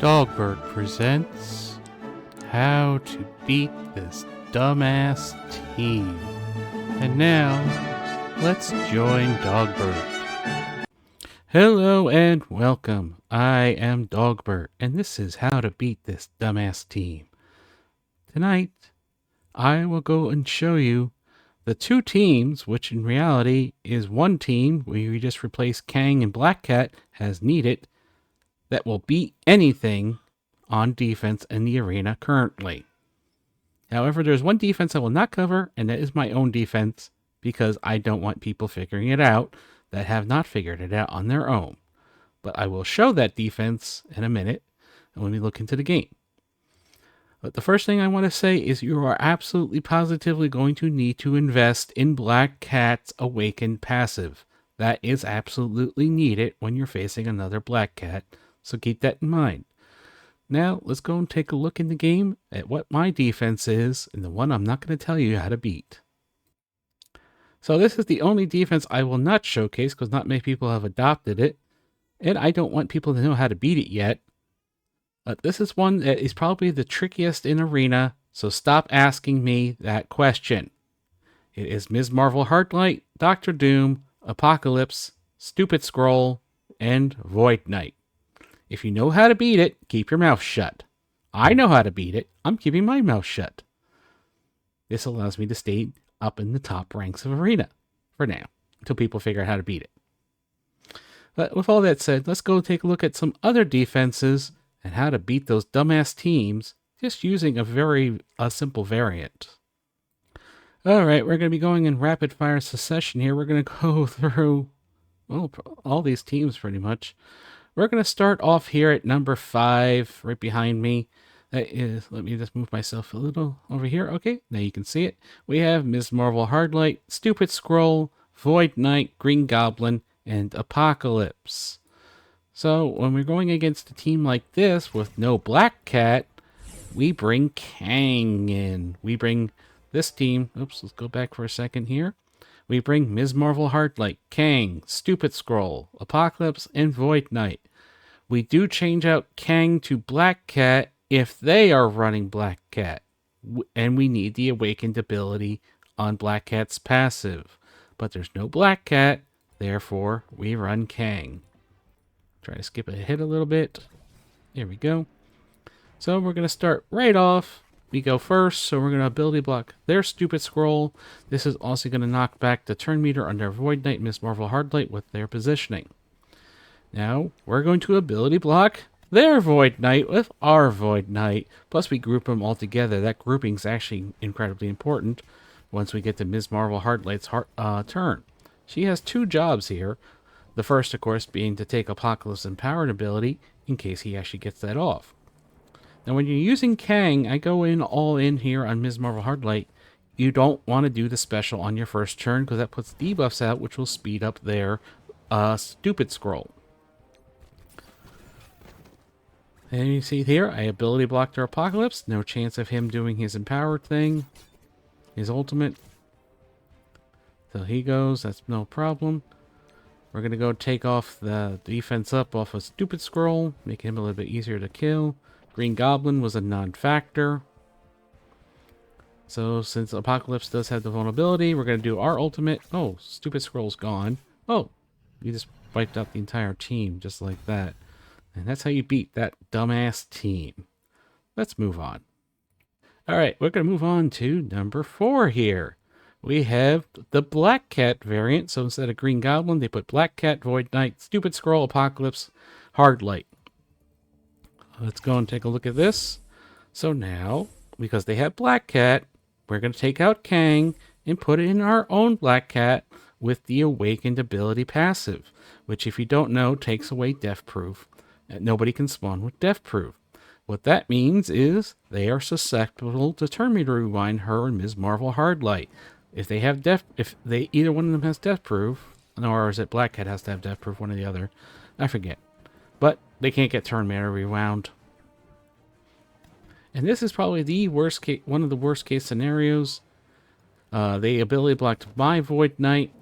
Dogbert presents How to Beat This Dumbass Team. And now, let's join Dogbert. Hello and welcome. I am Dogbert, and this is How to Beat This Dumbass Team. Tonight, I will go and show you the two teams, which in reality is one team where you just replace Kang and Black Cat as needed, that will beat anything on defense in the arena currently. However, there's one defense I will not cover, and that is my own defense, because I don't want people figuring it out that have not figured it out on their own. But I will show that defense in a minute when we look into the game. But the first thing I want to say is you are absolutely positively going to need to invest in Black Cat's Awakened passive. That is absolutely needed when you're facing another Black Cat, so keep that in mind. Now, let's go and take a look in the game at what my defense is, and the one I'm not going to tell you how to beat. So this is the only defense I will not showcase, because not many people have adopted it, and I don't want people to know how to beat it yet. But this is one that is probably the trickiest in Arena, so stop asking me that question. It is Ms. Marvel Heartlight, Dr. Doom, Apocalypse, Stupid Scroll, and Void Knight. If you know how to beat it, keep your mouth shut. I know how to beat it. I'm keeping my mouth shut. This allows me to stay up in the top ranks of Arena for now, until people figure out how to beat it. But with all that said, let's go take a look at some other defenses and how to beat those dumbass teams just using a simple variant. Alright, we're going to be going in rapid fire succession here. We're going to go through, well, all these teams pretty much. We're going to start off here at number 5, right behind me. That is, let me just move myself a little over here. Okay, now you can see it. We have Ms. Marvel Hardlight, Stupid Scroll, Void Knight, Green Goblin, and Apocalypse. So when we're going against a team like this with no Black Cat, we bring Kang in. We bring this team. Oops, let's go back for a second here. We bring Ms. Marvel Heartlight, Kang, Stupid Scroll, Apocalypse, and Void Knight. We do change out Kang to Black Cat if they are running Black Cat. And we need the Awakened ability on Black Cat's passive. But there's no Black Cat, therefore we run Kang. Try to skip ahead a little bit. There we go. So we're going to start right off. We go first, so we're going to ability block their Stupid Scroll. This is also going to knock back the turn meter on their Void Knight, Ms. Marvel Hardlight with their positioning. Now, we're going to ability block their Void Knight with our Void Knight. Plus, we group them all together. That grouping is actually incredibly important once we get to Ms. Marvel Hardlight's turn. She has two jobs here. The first, of course, being to take Apocalypse Empowered ability in case he actually gets that off. Now, when you're using Kang, I go in all in here on Ms. Marvel Hardlight. You don't want to do the special on your first turn because that puts debuffs out, which will speed up their Stupid Scroll. And you see here, I ability blocked their Apocalypse. No chance of him doing his Empowered thing. His ultimate. So he goes. That's no problem. We're going to go take off the defense up off a Stupid Scroll. Make him a little bit easier to kill. Green Goblin was a non-factor. So since Apocalypse does have the vulnerability, we're going to do our ultimate. Oh, Stupid Scroll's gone. Oh, you just wiped out the entire team just like that. And that's how you beat that dumbass team. Let's move on. Alright, we're going to move on to number 4 here. We have the Black Cat variant. So instead of Green Goblin, they put Black Cat, Void Knight, Stupid Scroll, Apocalypse, Hardlight. Let's go and take a look at this. So now, because they have Black Cat, we're going to take out Kang and put it in our own Black Cat with the Awakened ability passive, which if you don't know, takes away Death Proof. Nobody can spawn with Death Proof. What that means is they are susceptible to turn meter rewind her and Ms. Marvel Hardlight. If they have either one of them has Death Proof, or is it Black Cat has to have Death Proof, one or the other, I forget. But they can't get turn meter rewound. And this is probably the worst case, one of the worst case scenarios. They ability blocked my Void Knight,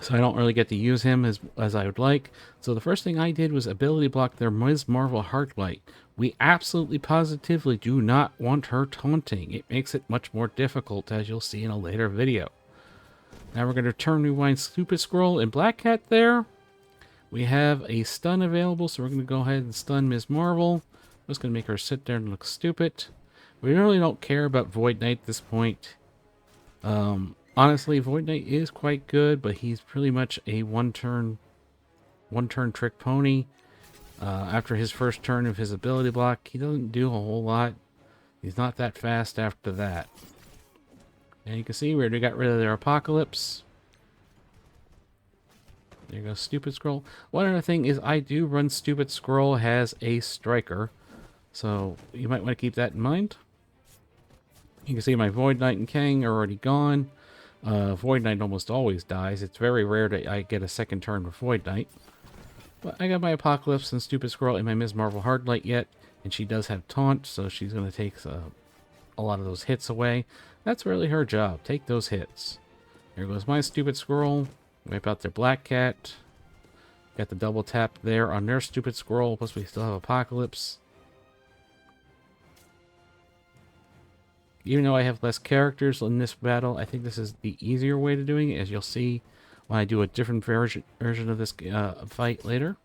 so I don't really get to use him as I would like. So the first thing I did was ability block their Ms. Marvel Heartlight, We absolutely positively do not want her taunting. It makes it much more difficult, as you'll see in a later video. Now we're going to turn rewind Stupid Scroll and Black Cat there. We have a stun available, so we're going to go ahead and stun Ms. Marvel. I'm just going to make her sit there and look stupid. We really don't care about Void Knight at this point. Honestly, Void Knight is quite good, but he's pretty much a one-turn trick pony. After his first turn of his ability block, he doesn't do a whole lot. He's not that fast after that. And you can see we already got rid of their Apocalypse. There goes Stupid Scroll. One other thing is I do run Stupid Scroll as a striker, so you might want to keep that in mind. You can see my Void Knight and Kang are already gone. Void Knight almost always dies. It's very rare that I get a second turn with Void Knight. But I got my Apocalypse and Stupid Scroll and my Ms. Marvel Hardlight yet, and she does have Taunt, so she's going to take a lot of those hits away. That's really her job. Take those hits. There goes my Stupid Scroll. Wipe out their Black Cat. Got the double tap there on their Stupid Scroll, plus we still have Apocalypse. Even though I have less characters in this battle, I think this is the easier way to doing it, as you'll see when I do a different version of this fight later.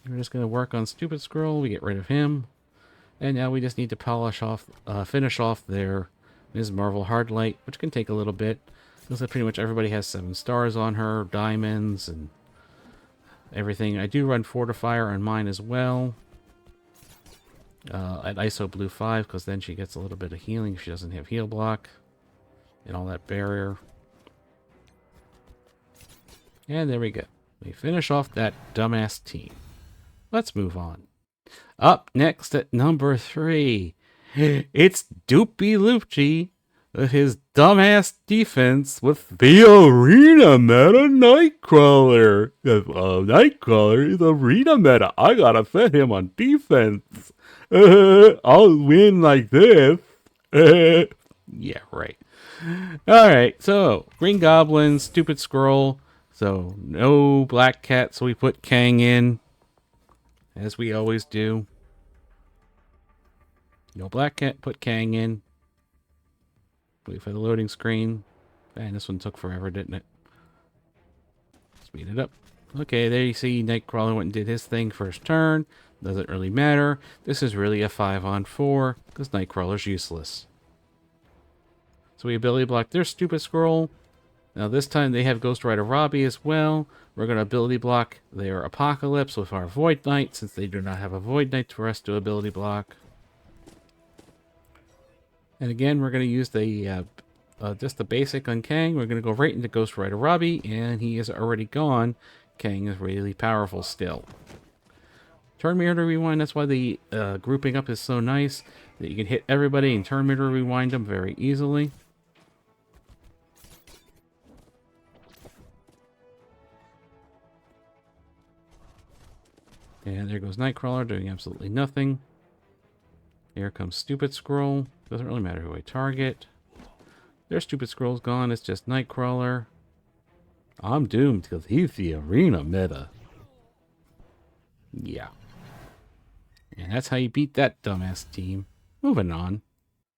We're just going to work on Stupid Scroll. We get rid of him. And now we just need to finish off their Ms. Marvel Hardlight, which can take a little bit. Looks like pretty much everybody has 7 stars on her, diamonds, and everything. I do run Fortifier on mine as well. At ISO Blue 5, because then she gets a little bit of healing if she doesn't have heal block. And all that barrier. And there we go. We finish off that dumbass team. Let's move on. Up next at number 3, it's Doopy Loopy with his dumbass defense with the arena meta Nightcrawler. Nightcrawler is arena meta. I gotta set him on defense. I'll win like this. Yeah, right. Alright, so Green Goblin, Stupid Scroll. So no Black Cat, so we put Kang in, as we always do. No Black Cat, put Kang in. Wait for the loading screen. Man, this one took forever, didn't it? Speed it up. Okay, there you see Nightcrawler went and did his thing first turn. Doesn't really matter. This is really a 5-on-4 because Nightcrawler's useless. So we ability block their Stupid Scroll. Now this time they have Ghost Rider Robbie as well. We're going to ability block their Apocalypse with our Void Knight, since they do not have a Void Knight for us to ability block. And again, we're going to use the just the basic on Kang. We're going to go right into Ghost Rider Robbie, and he is already gone. Kang is really powerful still. Turn Mirror to Rewind, that's why the grouping up is so nice, that you can hit everybody and Turn Mirror to Rewind them very easily. And there goes Nightcrawler doing absolutely nothing. Here comes Stupid Scroll. Doesn't really matter who I target. Their Stupid Scroll's gone. It's just Nightcrawler. I'm doomed because he's the arena meta. Yeah. And that's how you beat that dumbass team. Moving on.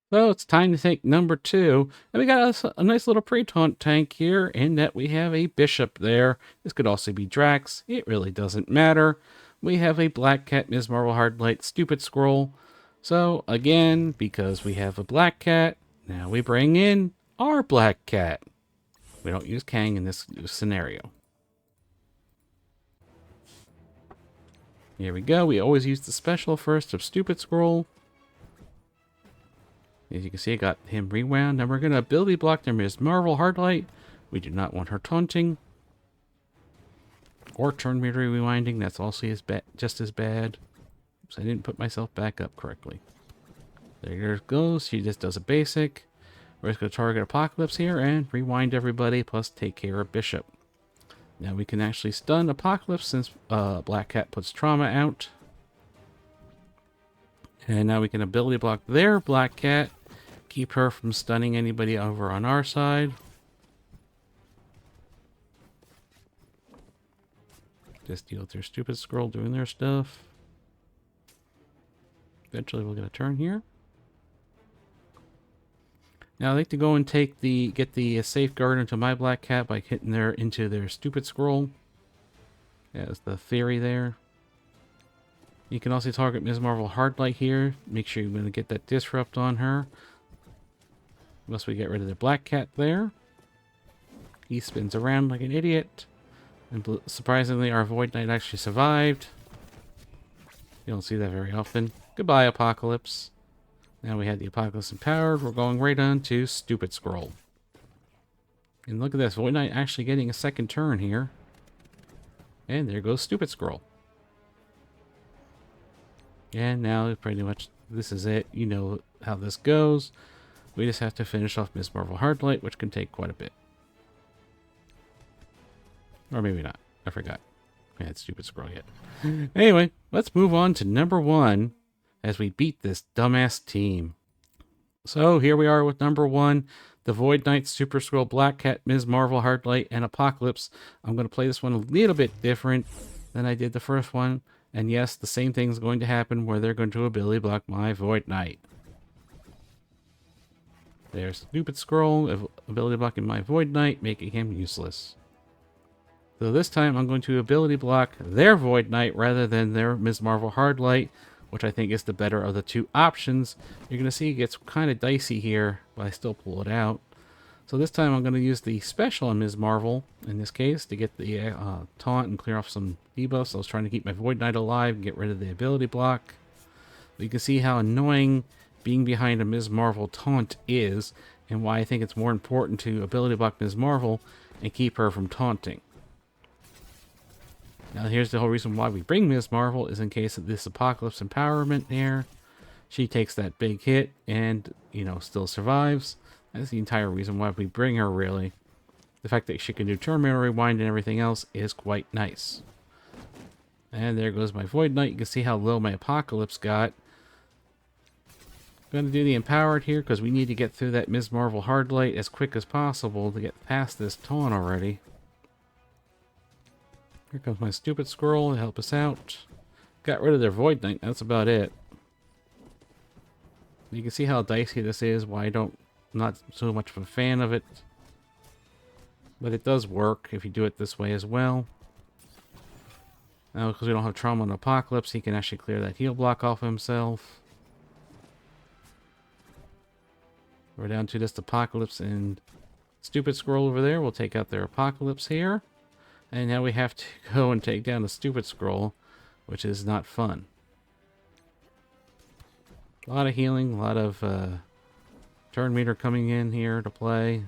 So it's time to take number 2. And we got a nice little pre-taunt tank here, in that we have a Bishop there. This could also be Drax. It really doesn't matter. We have a Black Cat, Ms. Marvel Hardlight, Stupid Scroll. So again, because we have a Black Cat, now we bring in our Black Cat. We don't use Kang in this scenario. Here we go. We always use the special first of Stupid Scroll. As you can see, I got him rewound. Now we're going to ability block their Ms. Marvel Hardlight. We do not want her taunting. Or Turn Mirror Rewinding. That's also just as bad. Oops, I didn't put myself back up correctly. There it goes. She just does a basic. We're just going to target Apocalypse here and rewind everybody, plus take care of Bishop. Now we can actually stun Apocalypse since Black Cat puts Trauma out. And now we can ability block their Black Cat. Keep her from stunning anybody over on our side. Just deal with their stupid scroll doing their stuff. Eventually we'll get a turn here. Now I like to go and get the safeguard into my black cat by hitting into their stupid scroll. That's the theory there. You can also target Ms. Marvel Hardlight here. Make sure you're going to get that disrupt on her. Once we get rid of the black cat there. He spins around like an idiot. And surprisingly, our Void Knight actually survived. You don't see that very often. Goodbye, Apocalypse. Now we had the Apocalypse empowered. We're going right on to Stupid Scroll. And look at this. Void Knight actually getting a second turn here. And there goes Stupid Scroll. And now pretty much this is it. You know how this goes. We just have to finish off Ms. Marvel Hardlight, which can take quite a bit. Or maybe not. I forgot. I had Stupid Scroll yet. Anyway, let's move on to number 1 as we beat this dumbass team. So here we are with number 1. The Void Knight, Super Scroll, Black Cat, Ms. Marvel, Hardlight, and Apocalypse. I'm going to play this one a little bit different than I did the first one. And yes, the same thing's going to happen where they're going to ability block my Void Knight. There's Stupid Scroll, ability blocking my Void Knight, making him useless. So this time I'm going to ability block their Void Knight rather than their Ms. Marvel Hardlight, which I think is the better of the two options. You're going to see it gets kind of dicey here, but I still pull it out. So this time I'm going to use the special on Ms. Marvel, in this case, to get the taunt and clear off some debuffs. I was trying to keep my Void Knight alive and get rid of the ability block. But you can see how annoying being behind a Ms. Marvel taunt is, and why I think it's more important to ability block Ms. Marvel and keep her from taunting. Now here's the whole reason why we bring Ms. Marvel is in case of this Apocalypse empowerment there. She takes that big hit and, you know, still survives. That's the entire reason why we bring her, really. The fact that she can do Terminal Rewind and everything else is quite nice. And there goes my Void Knight. You can see how low my Apocalypse got. I'm going to do the Empowered here because we need to get through that Ms. Marvel Hardlight as quick as possible to get past this taunt already. Here comes my Stupid Scroll to help us out. Got rid of their Void Knight. That's about it. You can see how dicey this is, why I don't not so much of a fan of it. But it does work if you do it this way as well. Now, because we don't have Trauma and Apocalypse, he can actually clear that heal block off himself. We're down to just Apocalypse and Stupid Scroll over there. We'll take out their Apocalypse here. And now we have to go and take down the Stupid Scroll, which is not fun. A lot of healing, a lot of turn meter coming in here to play.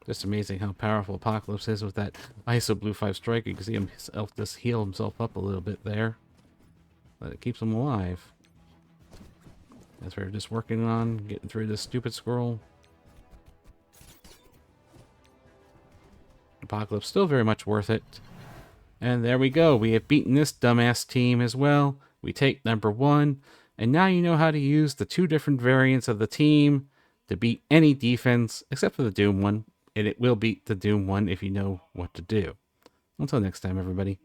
Just amazing how powerful Apocalypse is with that ISO Blue 5 strike. You can see himself just heal himself up a little bit there. But it keeps him alive. As we're just working on getting through this Stupid Scroll. Apocalypse still very much worth it. And there we go. We have beaten this dumbass team as well. We take number 1. And now you know how to use the 2 different variants of the team to beat any defense, except for the Doom one. And it will beat the Doom one if you know what to do. Until next time, everybody.